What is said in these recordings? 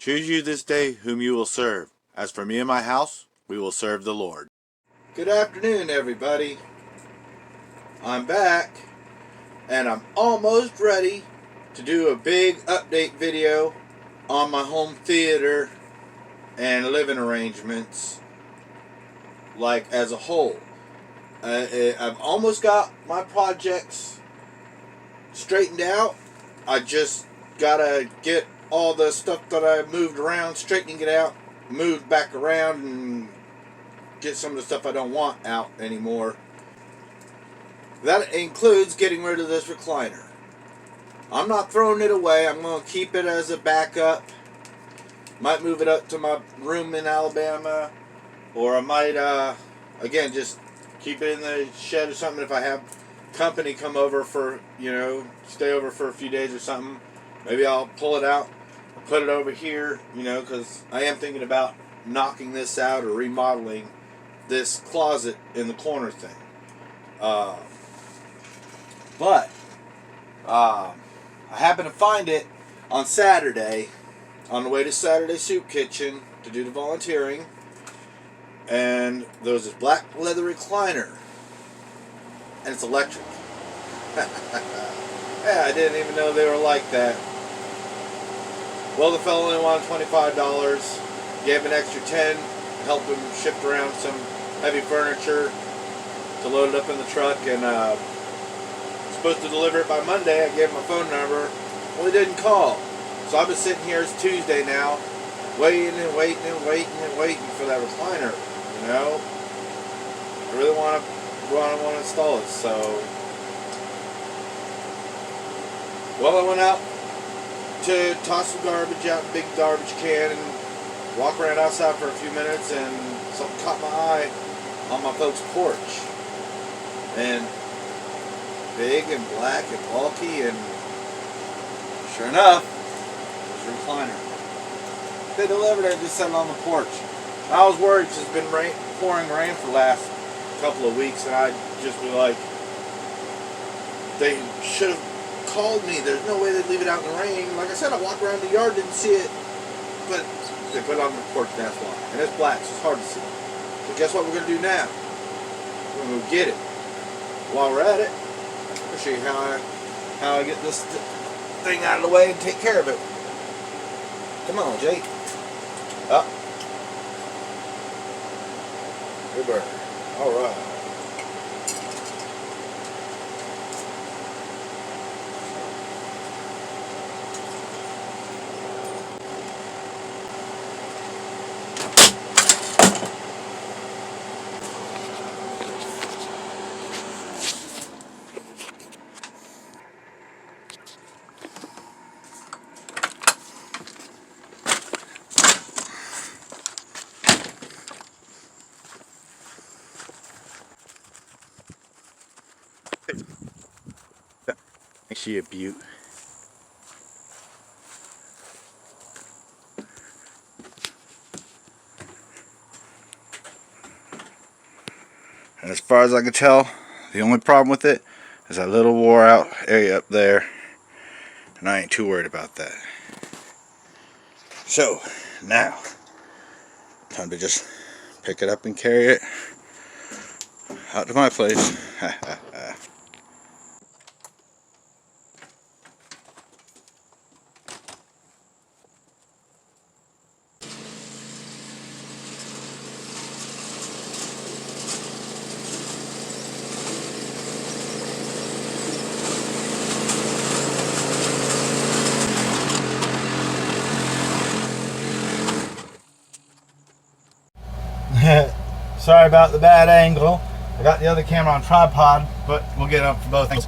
Choose you this day whom you will serve. As for me and my house, we will serve the Lord. Good afternoon, everybody. I'm back, and I'm almost ready to do a big update video on my home theater and living arrangements, like as a whole. I've almost got my projects straightened out. I just gotta get all the stuff that I moved around, straightening it out, moved back around, and get some of the stuff I don't want out anymore. That includes getting rid of this recliner. I'm not throwing it away. I'm going to keep it as a backup. Might move it up to my room in Alabama, or I might, again, just keep it in the shed or something if I have company come over for, stay over for a few days or something. Maybe I'll pull it out, put it over here, because I am thinking about knocking this out or remodeling this closet in the corner thing. But I happened to find it on Saturday on the way to Saturday Soup Kitchen to do the volunteering, and there was this black leather recliner, and it's electric. Yeah, I didn't even know they were like that. Well, the fellow only wanted $25, gave an extra $10, helped him shift around some heavy furniture to load it up in the truck, and supposed to deliver it by Monday. I gave him my phone number. Well, he didn't call. So I've been sitting here, it's Tuesday now, waiting for that recliner, I really want to install it, so. Well, I went out to toss some garbage out in a big garbage can and walk around outside for a few minutes, and something caught my eye on my folks' porch. And big and black and bulky, and sure enough, it was a recliner. They delivered it, just sitting on the porch. I was worried because it's been pouring rain for the last couple of weeks, and I just was like, they should have called me. There's no way they'd leave it out in the rain. Like I said, I walked around the yard, didn't see it, but they put it on the porch, that's why. And it's black, so it's hard to see. So guess what we're going to do now? We're going to go get it. While we're at it, I'll show you how I get this thing out of the way and take care of it. Come on, Jake. Up. Good bird. All right. Ain't she a beaut? And as far as I can tell, the only problem with it is that little wore out area up there, and I ain't too worried about that. So now, time to just pick it up and carry it out to my place. Sorry about the bad angle. I got the other camera on tripod, but we'll get it up for both things.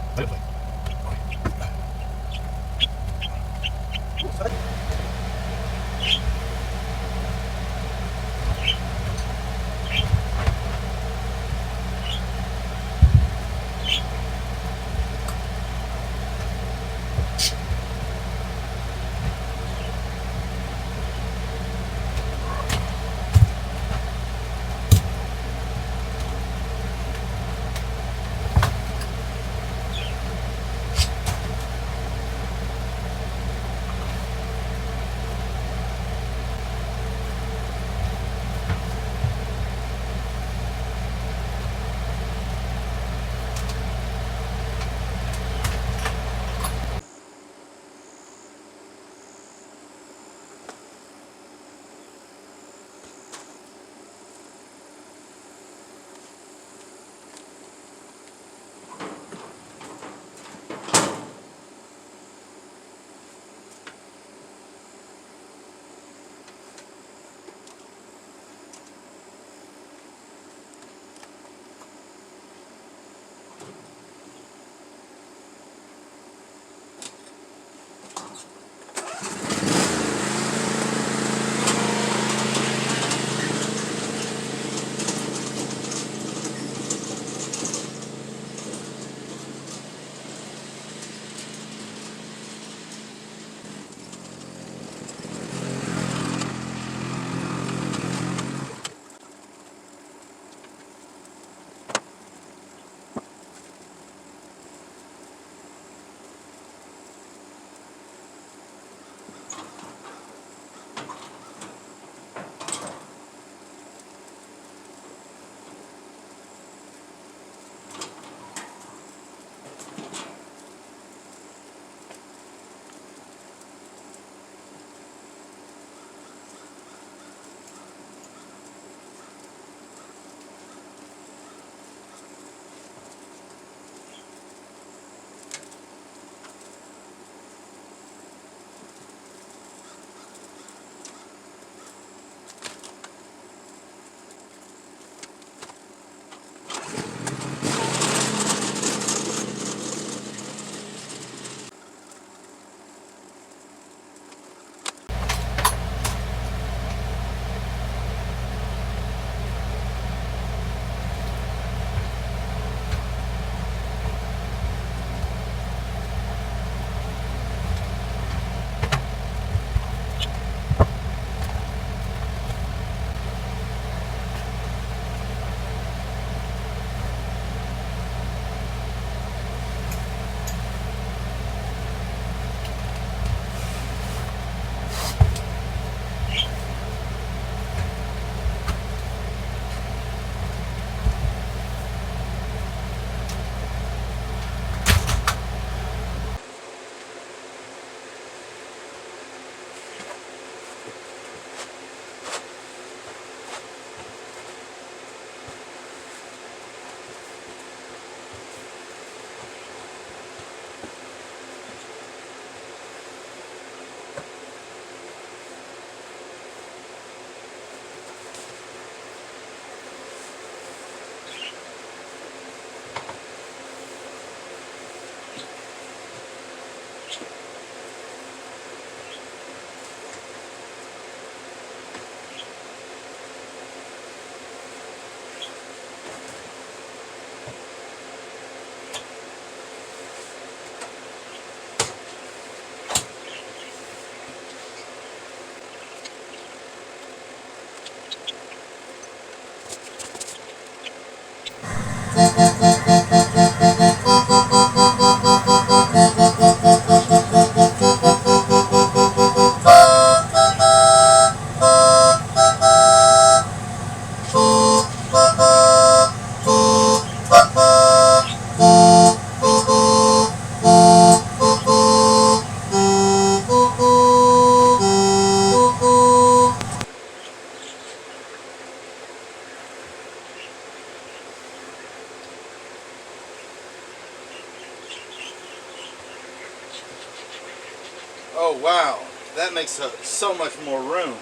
wow, that makes so much more room.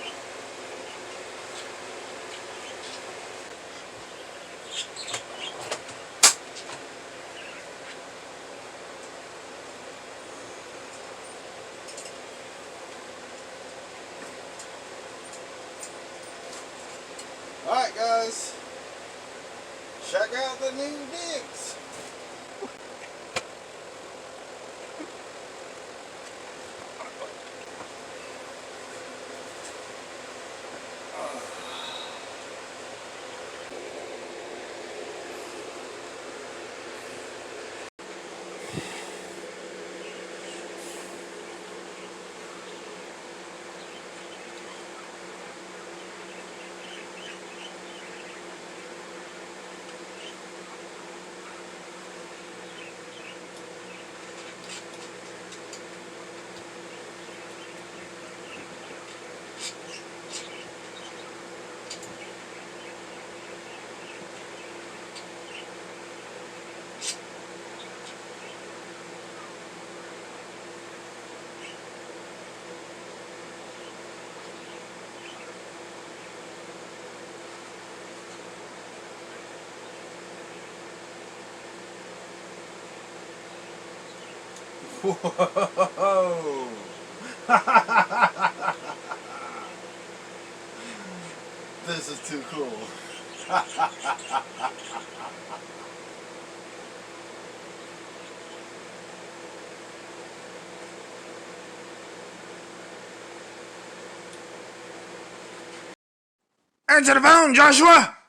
Alright guys, check out the new digs. Whoa! This is too cool. Answer the phone, Joshua!